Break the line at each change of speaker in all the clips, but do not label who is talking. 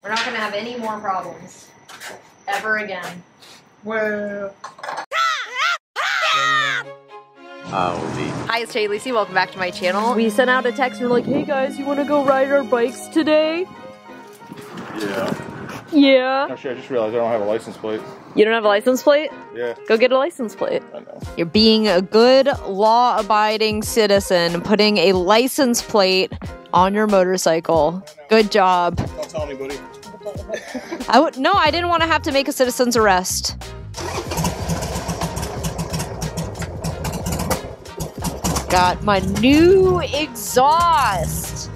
We're not gonna have any more problems. Ever again.
Well.
Hi, it's Shadetree. Welcome back to my channel. We sent out a text and we're like, hey guys, you wanna go ride our bikes today?
Yeah.
Yeah.
Actually, I just realized I don't have a license plate.
You don't have a license plate?
Yeah.
Go get a license plate.
I know.
You're being a good, law-abiding citizen, putting a license plate on your motorcycle. Good job.
Don't tell anybody.
No, I didn't want to have to make a citizen's arrest. Got my new exhaust.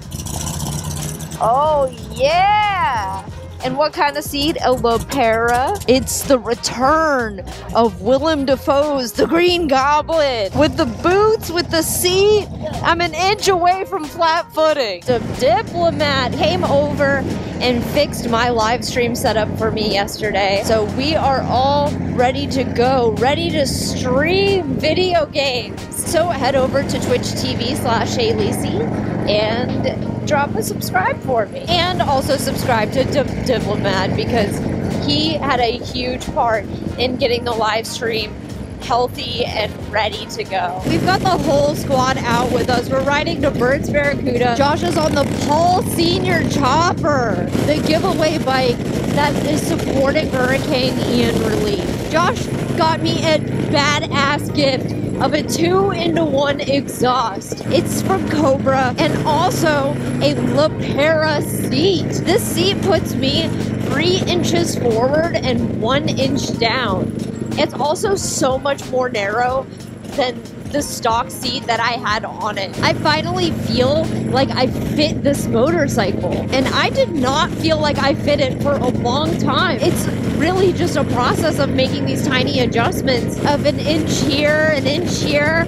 Oh yeah! And what kind of seat? A Lopera. It's the return of Willem Dafoe's The Green Goblin. With the boots, with the seat, I'm an inch away from flat footing. The diplomat came over and fixed my live stream setup for me yesterday. So we are all ready to go, ready to stream video games. So head over to Twitch TV/Shadetree and drop a subscribe for me. And also subscribe to Diplomat because he had a huge part in getting the live stream healthy and ready to go. We've got the whole squad out with us. We're riding to Berts Barracuda. Josh is on the Paul Senior Chopper, the giveaway bike that is supporting Hurricane Ian relief. Josh got me a badass gift of a 2-in-1 exhaust. It's from Cobra and also a Lopera seat. This seat puts me 3 inches forward and 1 inch down. It's also so much more narrow than the stock seat that I had on it. I finally feel like I fit this motorcycle, and I did not feel like I fit it for a long time. It's really just a process of making these tiny adjustments of an inch here, an inch here,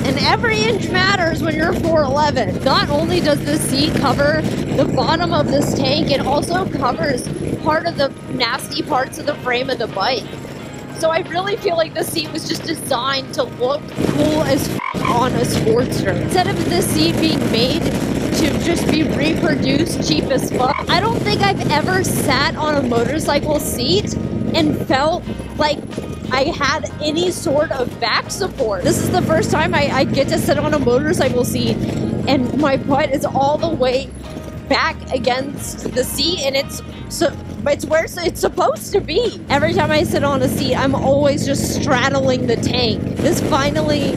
and every inch matters when you're 4'11". Not only does this seat cover the bottom of this tank, it also covers part of the nasty parts of the frame of the bike. So I really feel like the seat was just designed to look cool as on a Sportster. Instead of this seat being made to just be reproduced cheap as fuck, I don't think I've ever sat on a motorcycle seat and felt like I had any sort of back support. This is the first time I get to sit on a motorcycle seat and my butt is all the way back against the seat, and it's where it's supposed to be. Every time I sit on a seat, I'm always just straddling the tank. This finally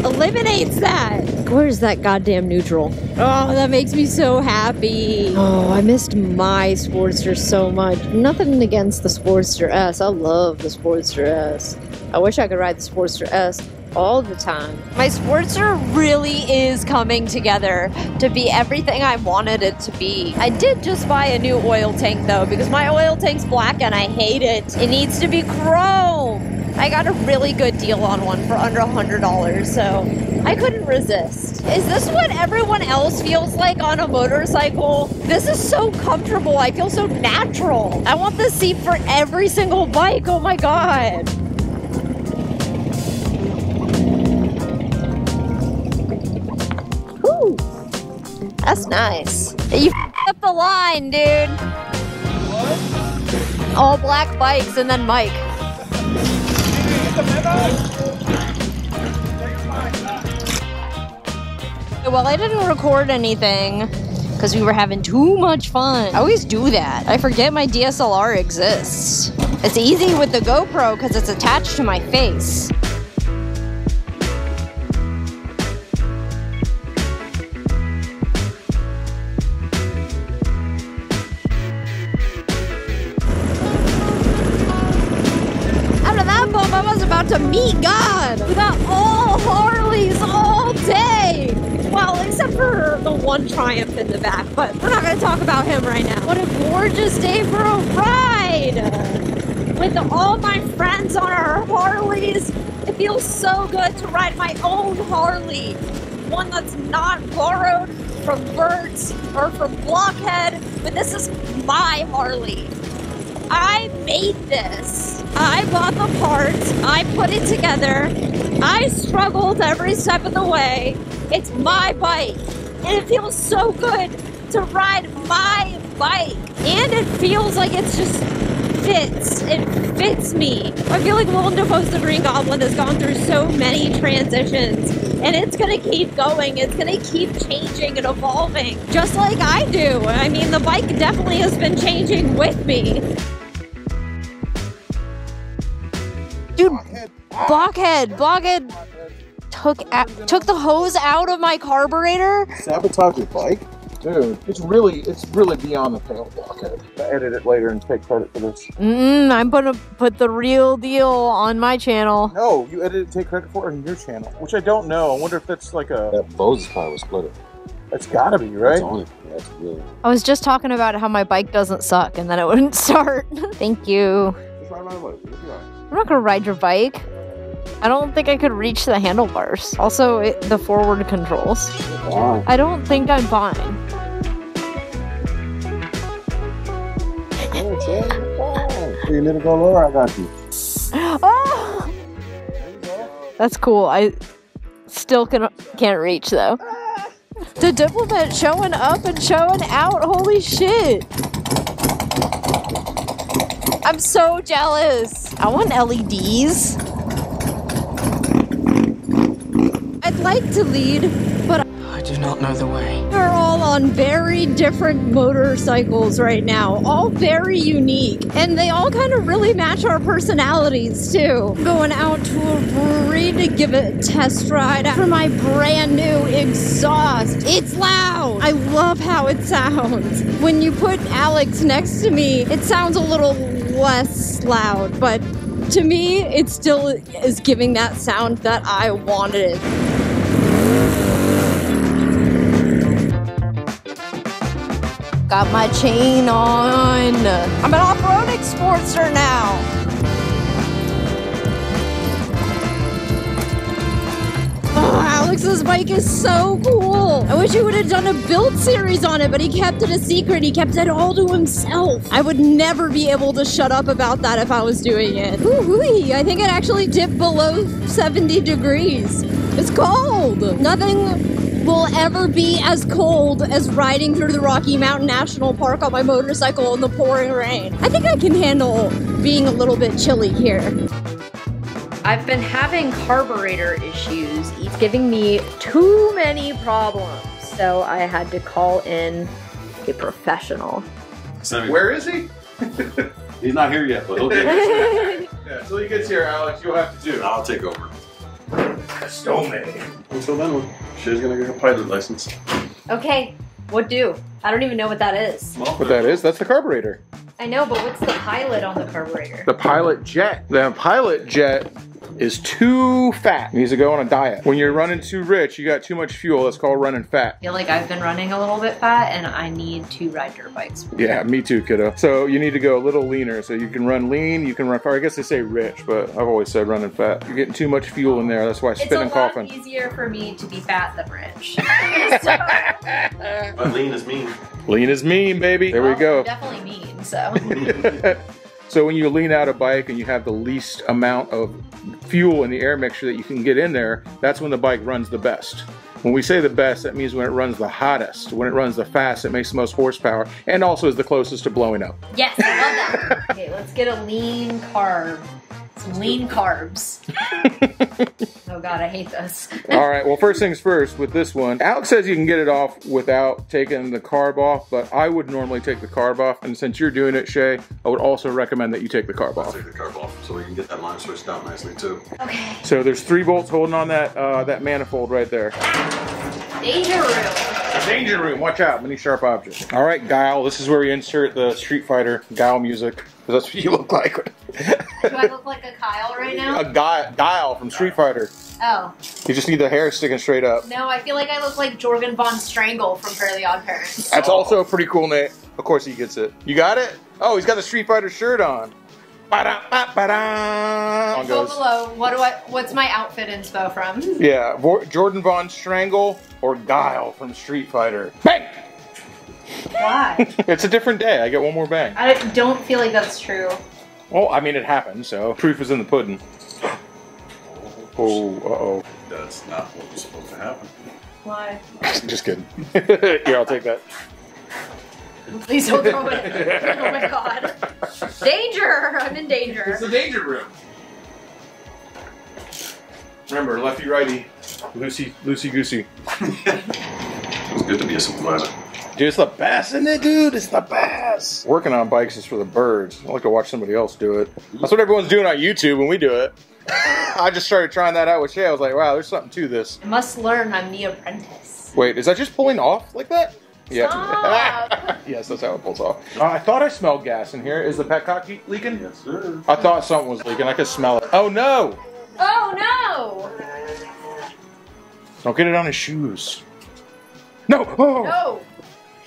eliminates that. Where's that goddamn neutral? Oh, that makes me so happy. Oh, I missed my Sportster so much. Nothing against the Sportster S. I love the Sportster S. I wish I could ride the Sportster S all the time. My Sportster really is coming together to be everything I wanted it to be. I did just buy a new oil tank though, because my oil tank's black and I hate it. It needs to be chrome. I got a really good deal on one for under $100, so I couldn't resist. Is this what everyone else feels like on a motorcycle? This is so comfortable. I feel so natural. I want this seat for every single bike. Oh my God. That's nice. You f***ed up the line, dude. What? All black bikes and then Mike. Well, I didn't record anything because we were having too much fun. I always do that. I forget my DSLR exists. It's easy with the GoPro because it's attached to my face. I was about to meet God. We got all Harleys all day. Well, except for the one Triumph in the back, but we're not going to talk about him right now. What a gorgeous day for a ride. With all my friends on our Harleys, it feels so good to ride my own Harley. One that's not borrowed from Berts or from Blockhead, but this is my Harley. I made this. I bought the parts, I put it together, I struggled every step of the way. It's my bike, and it feels so good to ride my bike.
And it feels like it's just fits. It fits me. I feel like Willem Dafoe's The Green Goblin has gone through so many transitions, and it's gonna keep going. It's gonna keep changing and evolving, just like I do. I mean, the bike definitely has been changing with me.
Dude, Blockhead took the hose out of my carburetor.
Sabotage your bike? Dude, it's really beyond the pale, Blockhead. I'll edit it later and take credit for this.
I'm gonna put the real deal on my channel.
No, you edit it and take credit for it on your channel, which I don't know. I wonder if that's like a...
That Bose car was split.
That's gotta be, right?
Yeah, it's really...
I was just talking about how my bike doesn't suck and then it wouldn't start. Thank you.
Just ride my bike.
I'm not gonna ride your bike. I don't think I could reach the handlebars. Also, the forward controls.
Wow.
I don't think I'm fine.
You need to go lower, I got you.
Oh! That's cool. I still can't reach though. The Diplomat showing up and showing out. Holy shit. I'm so jealous. I want LEDs. I'd like to lead, but
I do not know the way.
we're all on very different motorcycles right now, all very unique, and they all kind of really match our personalities too. I'm going out to a brewery to give it a test ride for my brand new exhaust. It's loud. I love how it sounds. When you put Alex next to me, it sounds a little less loud, but to me, it still is giving that sound that I wanted.
got my chain on. I'm an off-roading Sportster now. Oh, Alex's bike is so cool. I wish he would have done a build series on it, but he kept it a secret. He kept it all to himself. I would never be able to shut up about that if I was doing it. Ooh-wee. I think it actually dipped below 70 degrees. It's cold. Nothing will ever be as cold as riding through the Rocky Mountain National Park on my motorcycle in the pouring rain. I think I can handle being a little bit chilly here. I've been having carburetor issues. It's giving me too many problems. So I had to call in a professional.
Where is he?
He's not here yet, but he'll get here.
Yeah, until he gets here, Alex, you'll have to do.
I'll take over.
Stone.
Until then, she's gonna get her pilot license.
Okay, what do? I don't even know what that is.
What that is? That's the carburetor.
I know, but what's the pilot on the carburetor?
The pilot jet. The pilot jet is too fat. It needs to go on a diet. When you're running too rich, you got too much fuel. That's called running fat.
I feel like I've been running a little bit fat and I need to ride dirt bikes.
Yeah, me too, kiddo. So you need to go a little leaner. So you can run lean, you can run far. I guess they say rich, but I've always said running fat. You're getting too much fuel in there. That's why I spit and coughing.
It's a lot easier for me to be fat than rich.
But lean is mean.
Lean is mean, baby. There we go.
I'm definitely mean, so.
So when you lean out a bike and you have the least amount of fuel in the air mixture that you can get in there, that's when the bike runs the best. When we say the best, that means when it runs the hottest. When it runs the fast, it makes the most horsepower and also is the closest to blowing up.
Yes, I love that. Okay, let's get a lean carb. Some lean carbs. Oh God, I hate this.
All right, well, first things first with this one. Alex says you can get it off without taking the carb off, but I would normally take the carb off. And since you're doing it, Shay, I would also recommend that you take the carb off.
Take the carb off so we can get that line switched out nicely too.
Okay.
So there's 3 bolts holding on that that manifold right there.
Danger room.
Danger room, watch out, many sharp objects. All right, Guile, this is where you insert the Street Fighter Guile music, because that's what you look like.
Do I look like a Kyle right now?
A Guile from Street Fighter.
Oh.
You just need the hair sticking straight up.
No, I feel like I look like Jorgen von Strangle from Fairly Odd Parents.
That's also a pretty cool name. Of course he gets it. You got it? Oh, he's got the Street Fighter shirt on. Ba-da-ba-ba-da.
Go below. What's my outfit inspo from?
Yeah, Jordan Von Strangle or Guile from Street Fighter. Bang!
Why?
It's a different day. I get one more bang.
I don't feel like that's true.
Well, I mean, it happened, so proof is in the pudding. Oh, uh-oh.
That's not what was supposed to happen.
Why?
Just kidding. Here, I'll take that.
Please don't throw it. Oh my god. Danger! I'm in danger.
It's the danger room. Remember, lefty righty, loosey goosey.
It's good to be a supervisor.
Dude, it's the best, isn't it, dude? It's the best. Working on bikes is for the birds. I like to watch somebody else do it. That's what everyone's doing on YouTube when we do it. I just started trying that out with Shay. I was like, wow, there's something to this.
I must learn. I'm the apprentice.
Wait, is that just pulling off like that?
Stop.
Yes, that's how it pulls off. I thought I smelled gas in here. Is the petcock leaking?
Yes, sir.
I thought something was leaking. I could smell it. Oh, no.
Oh no!
Don't get it on his shoes. No. Oh.
No!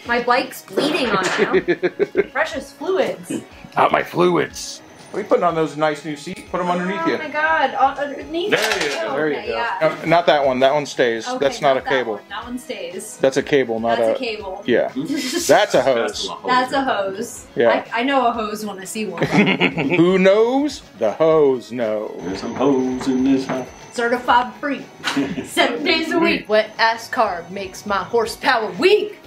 My bike's bleeding on now. Precious fluids.
Out my fluids. What are you putting on those nice new seats? Put them underneath you.
Oh my god, underneath?
There you go.
Oh,
There you
okay,
go.
yeah.
Not that one. That one stays.
Okay,
That's not a
that
cable.
one. That one stays.
That's a cable, not
That's a cable.
Yeah. That's a hose.
That's a hose.
Yeah.
I know a hose when I see one.
Who knows? The hose know.
There's some hoes in this house.
Certified free. 7 days a week. Wet ass carb makes my horsepower weak.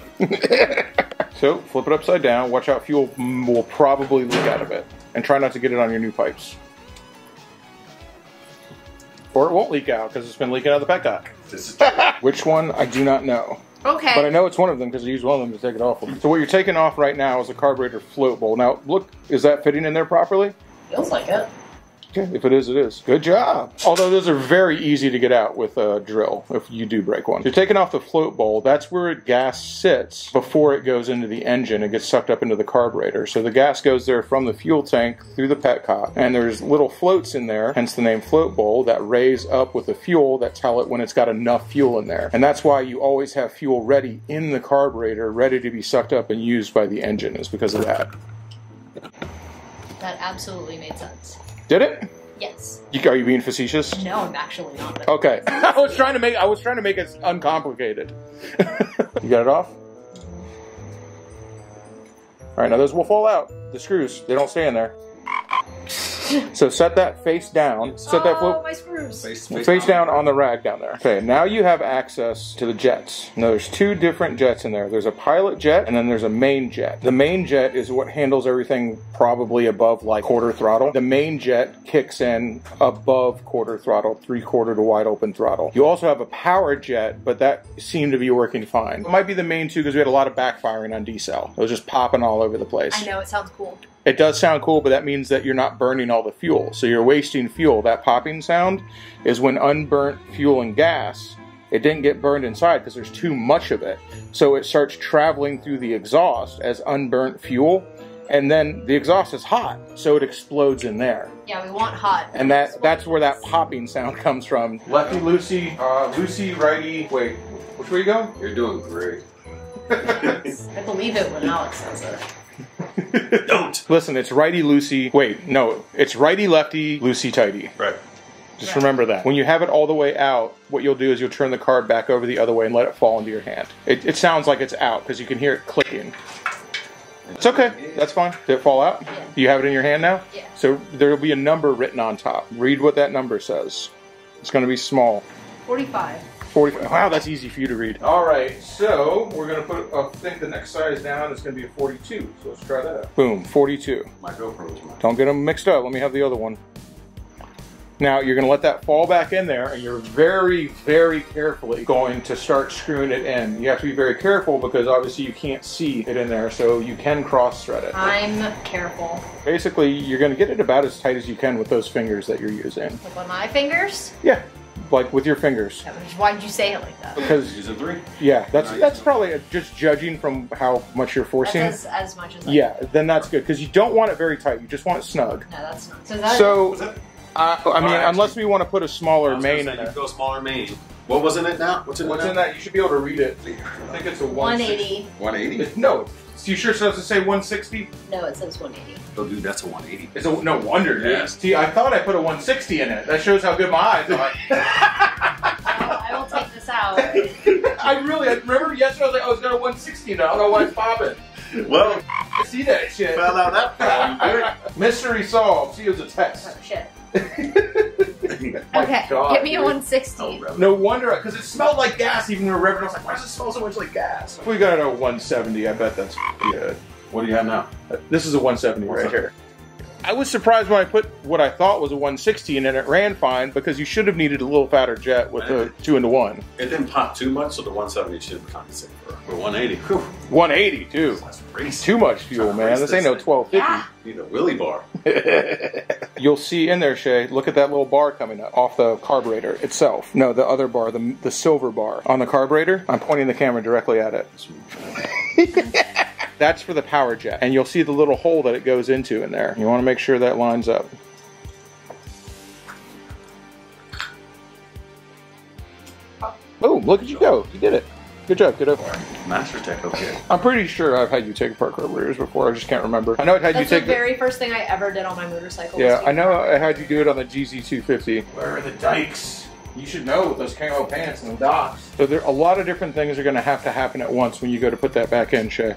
So, flip it upside down. Watch out, fuel will probably leak out of it. And try not to get it on your new pipes. Or it won't leak out because it's been leaking out of the petcock.
This is
Which one, I do not know.
Okay.
But I know it's one of them because I used one of them to take it off. So what you're taking off right now is a carburetor float bowl. Now, look, is that fitting in there properly?
Feels like it.
Okay, if it is, it is. Good job. Although those are very easy to get out with a drill if you do break one. You're taking off the float bowl. That's where gas sits before it goes into the engine. It gets sucked up into the carburetor. So the gas goes there from the fuel tank through the petcock. And there's little floats in there, hence the name float bowl, that raise up with the fuel that tell it when it's got enough fuel in there. And that's why you always have fuel ready in the carburetor, ready to be sucked up and used by the engine, is because of that.
That absolutely made sense.
Did it?
Yes.
Are you being facetious?
No, I'm actually not.
Okay. I was trying to make it uncomplicated. You got it off? Alright, now those will fall out. The screws, they don't stay in there. So set that face down. Set that
Oh, my screws.
face down on the rag down there. Okay, now you have access to the jets. Now there's two different jets in there. There's a pilot jet and then there's a main jet. The main jet is what handles everything probably above like quarter throttle. The main jet kicks in above quarter throttle, 3/4 to wide open throttle. You also have a power jet, but that seemed to be working fine. It might be the main two because we had a lot of backfiring on D-cell. It was just popping all over the place.
I know, it sounds cool.
It does sound cool, but that means that you're not burning all the fuel. So you're wasting fuel. That popping sound is when unburnt fuel and gas, it didn't get burned inside because there's too much of it. So it starts traveling through the exhaust as unburnt fuel, and then the exhaust is hot, so it explodes in there.
Yeah, we want hot.
And that's where that popping sound comes from. Lefty loosey, loosey righty. Wait, which way you go?
You're doing great.
I believe it when Alex says it.
Don't.
Listen, it's righty loosey. Wait, no, it's righty lefty loosey tighty.
Right.
Just remember that. When you have it all the way out, what you'll do is you'll turn the card back over the other way and let it fall into your hand. It sounds like it's out because you can hear it clicking. It's okay. That's fine. Did it fall out?
Yeah.
You have it in your hand now?
Yeah.
So there will be a number written on top. Read what that number says. It's going to be small.
45.
45. Wow, that's easy for you to read. All right, so we're going to put, I think the next size down is going to be a 42. So let's try that out. Boom, 42.
My GoPro is mine.
Don't get them mixed up. Let me have the other one. Now you're going to let that fall back in there, and you're very, very carefully going to start screwing it in. You have to be very careful because obviously you can't see it in there, so you can cross thread it.
I'm careful.
Basically, you're going to get it about as tight as you can with those fingers that you're using.
Like with my fingers?
Yeah, like with your fingers.
Why did you say it like that?
Because
Use a 3.
yeah, that's probably just judging from how much you're forcing.
That's as much as I
Yeah, then that's good because you don't want it very tight. You just want it snug.
No, that's not. So is that
So,
Was it?
I mean,
Alright,
unless we want to put a smaller
I was gonna
main
say
in
you
there.
go smaller main. What was in it now? What's in it
What's
now?
in that? You should be able to read it. I think it's a
180.
180?
No, you sure it doesn't say 160?
No, it says 180.
Oh, dude, that's a 180.
It's a, no wonder, dude.
Yeah.
See, I thought I put a 160 in it. That shows how good my eyes are.
I will take this out.
I remember yesterday I was like, oh, it's got a 160 now. I don't know why it's popping.
Well,
I see that shit.
found out that problem.
Mystery solved. See, it was a test.
Oh, shit.
My
Okay,
God,
give me a
dude.
160.
No wonder, because it smelled like gas even when we were revving. I was like, why does it smell so much like gas? If we got it at a 170, I bet that's good.
What do you have now?
This is a 170 right here. I was surprised when I put what I thought was a 160 in and it ran fine because you should have needed a little fatter jet with the 2-in-1.
It didn't pop too much, so the 170 should compensate for 180. Whew.
180 too.
That's crazy.
Too much fuel, man. This ain't no 1250.
Yeah.
You need a wheelie bar.
You'll see in there, Shay, look at that little bar coming up off the carburetor itself. No, the other bar, the silver bar on the carburetor. I'm pointing the camera directly at it. That's for the power jet. And you'll see the little hole that it goes into in there. You want to make sure that lines up. Oh, look at you go. You did it. Good job, kiddo.
Master Tech, okay.
I'm pretty sure I've had you take apart carburetors before. I just can't remember. I know I had
That's
you take
the very first thing I ever did on my motorcycle.
Yeah, I know I had you do it on the GZ250. Where are the dikes? You should know with those camo pants and the docks. So there a lot of different things are going to happen at once when you go to put that back in, Shay.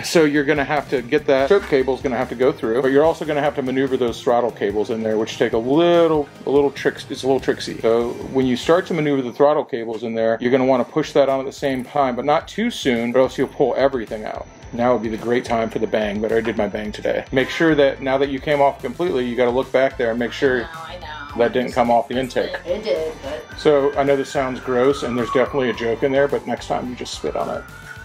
So you're going to have to get that choke cable is going to have to go through, but you're also going to have to maneuver those throttle cables in there, which take a little tricks. It's a little tricksy. So when you start to maneuver the throttle cables in there, you're going to want to push that on at the same time, but not too soon, or else you'll pull everything out. Now would be the great time for the bang, but I did my bang today. Make sure that now that you came off completely, you got to look back there and make sure
I know.
that didn't come off the intake.
It did, but...
So I know this sounds gross, and there's definitely a joke in there, but next time you just spit on it.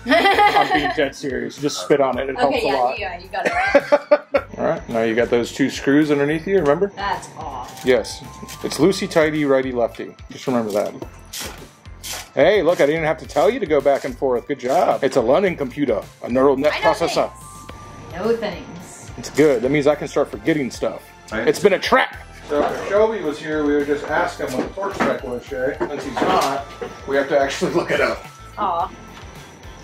I'm being dead serious. Just spit on it. It helps a lot.
Yeah, you got it right.
All right, now you got those 2 screws underneath you, remember?
That's off.
Yes. It's loosey-tighty, righty-lefty. Just remember that. Hey, look, I didn't have to tell you to go back and forth. Good job. It's a learning computer, a neural net processor.
No thanks.
It's good. That means I can start forgetting stuff.
Right.
It's been a trap. So if Shelby was here, we would just ask him what the torque spec was, Shay. Since he's not, we have to actually look it up.
Aw.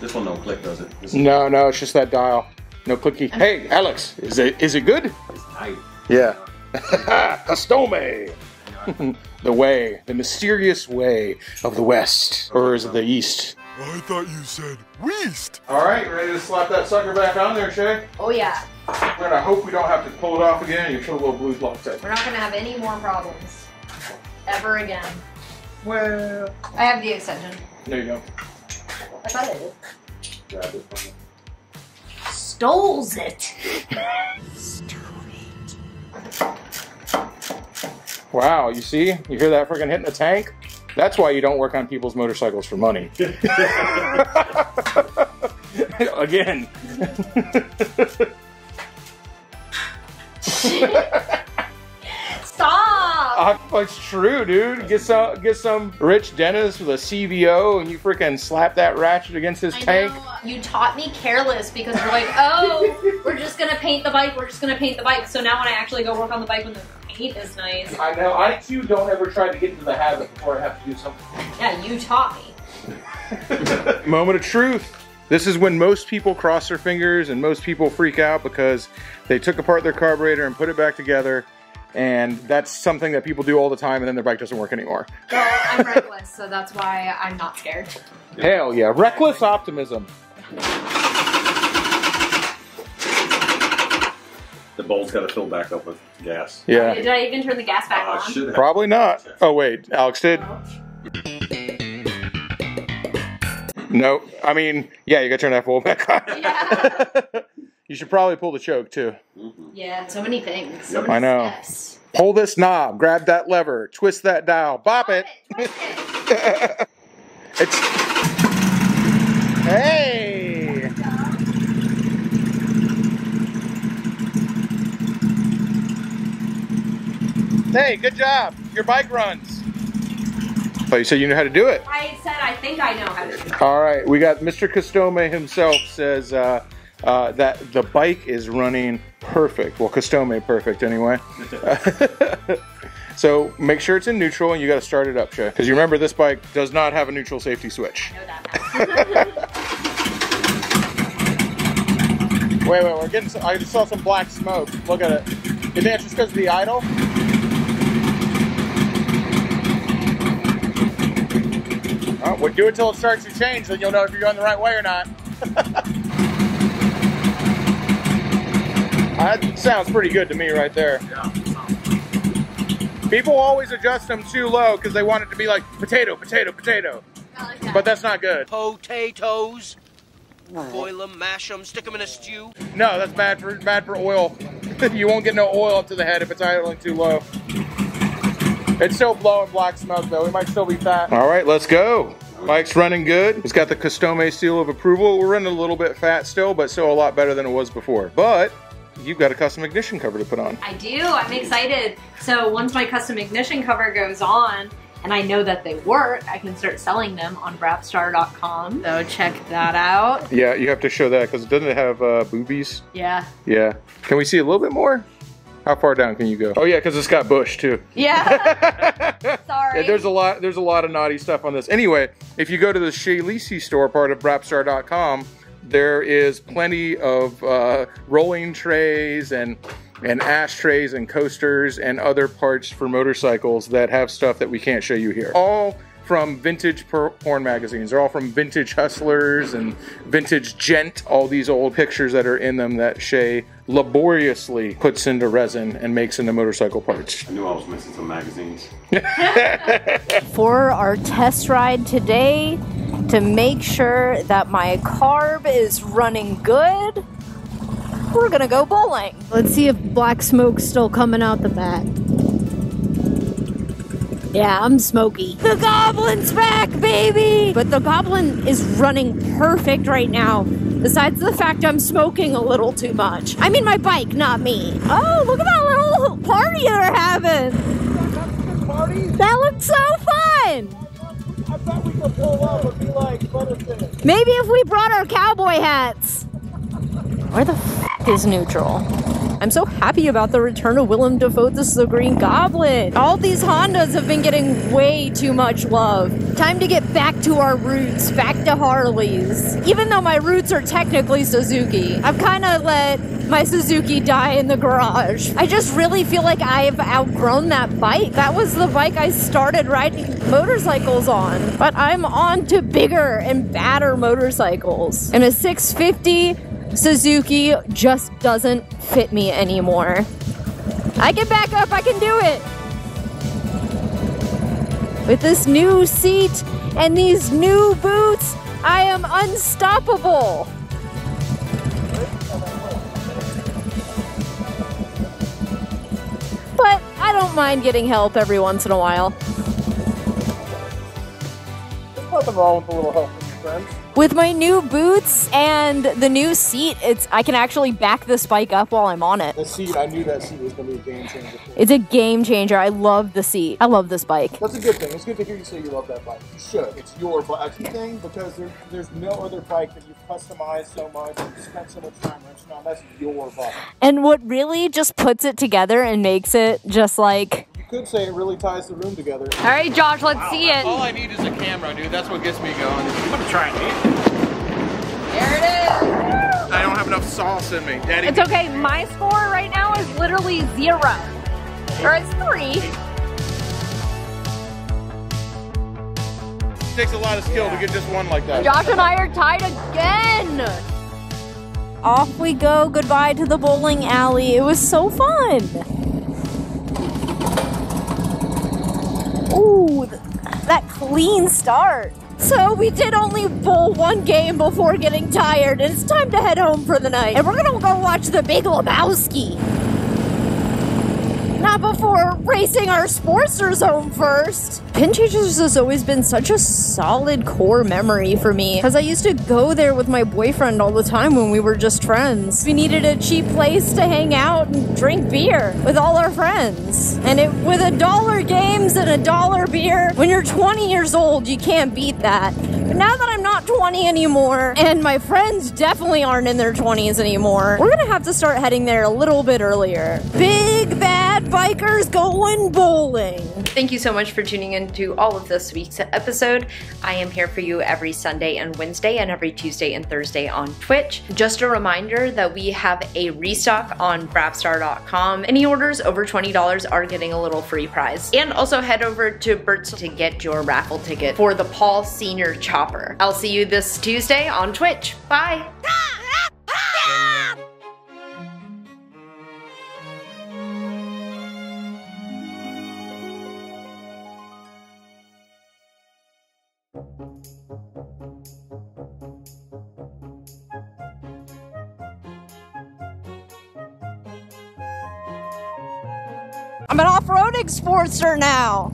This one don't click, does it?
No, it's just that dial. No clicky. Hey, Alex, is it good?
It's tight.
Yeah. Custom. The mysterious way of the West. Or is it the East?
I thought you said Weast.
All right, ready to slap that sucker back on there, Shay?
Oh yeah.
We're gonna hope we don't have to pull it off again. You feel a little blues locked in.
We're not gonna have any more problems. Ever again.
Well,
I have the extension.
there you go.
I thought I did.
Grab this one.
Stoles it.
Wow, you see? You hear that freaking hitting the tank? That's why you don't work on people's motorcycles for money. Again.
Stop!
It's true, dude. Get some rich dentist with a CVO and you freaking slap that ratchet against his tank.
I know. You taught me careless because we're like, oh, we're just gonna paint the bike, So now when I actually go work on the bike when the paint is nice.
I know. I too don't ever try to get into the habit before I have to do something.
Yeah, you taught me.
Moment of truth. This is when most people cross their fingers and most people freak out because they took apart their carburetor and put it back together. And that's something that people do all the time and then their bike doesn't work anymore.
Well, I'm reckless, so that's why I'm not scared.
Hell yeah. Reckless optimism.
The bowl's got to fill back up with gas.
Yeah.
Did I even turn the gas back
I
on?
should have.
Probably not. Oh, wait. Alex did? No. I mean, yeah, you got to turn that bowl back on.
Yeah.
You should probably pull the choke, too.
Yeah, so many things.
Yep.
I know.
Steps.
Pull this knob, grab that lever, twist that dial, bop it.
Twist it.
It's... Hey! Hey, good job. Your bike runs. Oh, you said you know how to do it?
I said I think I know how to do it.
All right, we got Mr. Custom himself says that the bike is running perfect. Well, Custom perfect anyway. So make sure it's in neutral and you got to start it up, Shay. Because you remember this bike does not have a neutral safety switch.
I know that.
Wait, we're getting. I just saw some black smoke. Look at it. You think it's just because of the idle? Oh, well, do it till it starts to change, then you'll know if you're going the right way or not. That sounds pretty good to me right there.
Yeah.
People always adjust them too low because they want it to be like potato, potato, potato.
Like that.
But that's not good.
Potatoes. Boil them, mash them, stick them in a stew.
No, that's bad for oil. You won't get no oil up to the head if it's idling too low. It's still blowing black smoke though. We might still be fat. All right, let's go. Bike's running good. It's got the Custom seal of approval. We're running a little bit fat still, but still a lot better than it was before. But you've got a custom ignition cover to put on.
I do. I'm excited. So once my custom ignition cover goes on, and I know that they work, I can start selling them on brapstar.com. So check that out.
Yeah, you have to show that because doesn't it have boobies?
Yeah.
Yeah. Can we see a little bit more? How far down can you go? Oh yeah, because it's got bush too.
Yeah. Sorry.
Yeah, there's a lot of naughty stuff on this. Anyway, if you go to the Shadetree store, part of brapstar.com, there is plenty of rolling trays and ashtrays and coasters and other parts for motorcycles that have stuff that we can't show you here. All from vintage porn magazines. They're all from Vintage Hustlers and Vintage Gent. All these old pictures that are in them that Shay laboriously puts into resin and makes into motorcycle parts.
I knew I was missing some magazines.
For our test ride today, to make sure that my carb is running good, we're gonna go bowling. Let's see if black smoke's still coming out the back. Yeah, I'm smoky. The Goblin's back, baby! But the Goblin is running perfect right now. Besides the fact I'm smoking a little too much. I mean my bike, not me. Oh, look at that little party they're having. That looks so fun!
I thought we could pull up and be like Butterfly.
Maybe if we brought our cowboy hats. Where the f is neutral? I'm so happy about the return of Willem Dafoe's The Green Goblin. All these Hondas have been getting way too much love. Time to get back to our roots, back to Harleys. Even though my roots are technically Suzuki, I've kind of let my Suzuki die in the garage. I just really feel like I've outgrown that bike. That was the bike I started riding motorcycles on. But I'm on to bigger and badder motorcycles. And a 650 Suzuki just doesn't fit me anymore. I can back up, I can do it. With this new seat and these new boots, I am unstoppable. But I don't mind getting help every once in a while.
There's nothing wrong with a little help from your friends.
With my new boots and the new seat, I can actually back this bike up while I'm on it.
The seat, I knew that seat was going to be a game changer.
It's a game changer. I love the seat. I love this bike.
That's a good thing. It's good to hear you say you love that bike. You should. It's your bike. Thing because there's no other bike that you've customized so much and spent so much time wrenching on. That's your bike.
And what really just puts it together and makes it just like...
You could say it really ties the room together.
All right, Josh, let's see it.
All I need is a camera, dude. That's what gets me going. I'm going to try it.
There it is.
I don't have enough sauce in me. Daddy.
It's okay. My score right now is literally 0. Or it's 3.
It takes a lot of skill to get just one like that.
Josh and I are tied again. Off we go. Goodbye to the bowling alley. It was so fun. Ooh, that clean start. So we did only bowl one game before getting tired, and it's time to head home for the night. And we're gonna go watch The Big Lebowski. Not before racing our Sportsters home first. Pin Chasers has always been such a solid core memory for me, because I used to go there with my boyfriend all the time when we were just friends. We needed a cheap place to hang out and drink beer with all our friends. And with $1 games and $1 beer, when you're 20 years old, you can't beat that. But now that I'm not 20 anymore, and my friends definitely aren't in their 20s anymore, we're gonna have to start heading there a little bit earlier. Big bad bikers going bowling. Thank you so much for tuning in to all of this week's episode. I am here for you every Sunday and Wednesday and every Tuesday and Thursday on Twitch. Just a reminder that we have a restock on brapstar.com. Any orders over $20 are getting a little free prize. And also head over to Berts to get your raffle ticket for the Paul Senior Chopper. I'll see you this Tuesday on Twitch. Bye! I'm an off-roading Sportster now.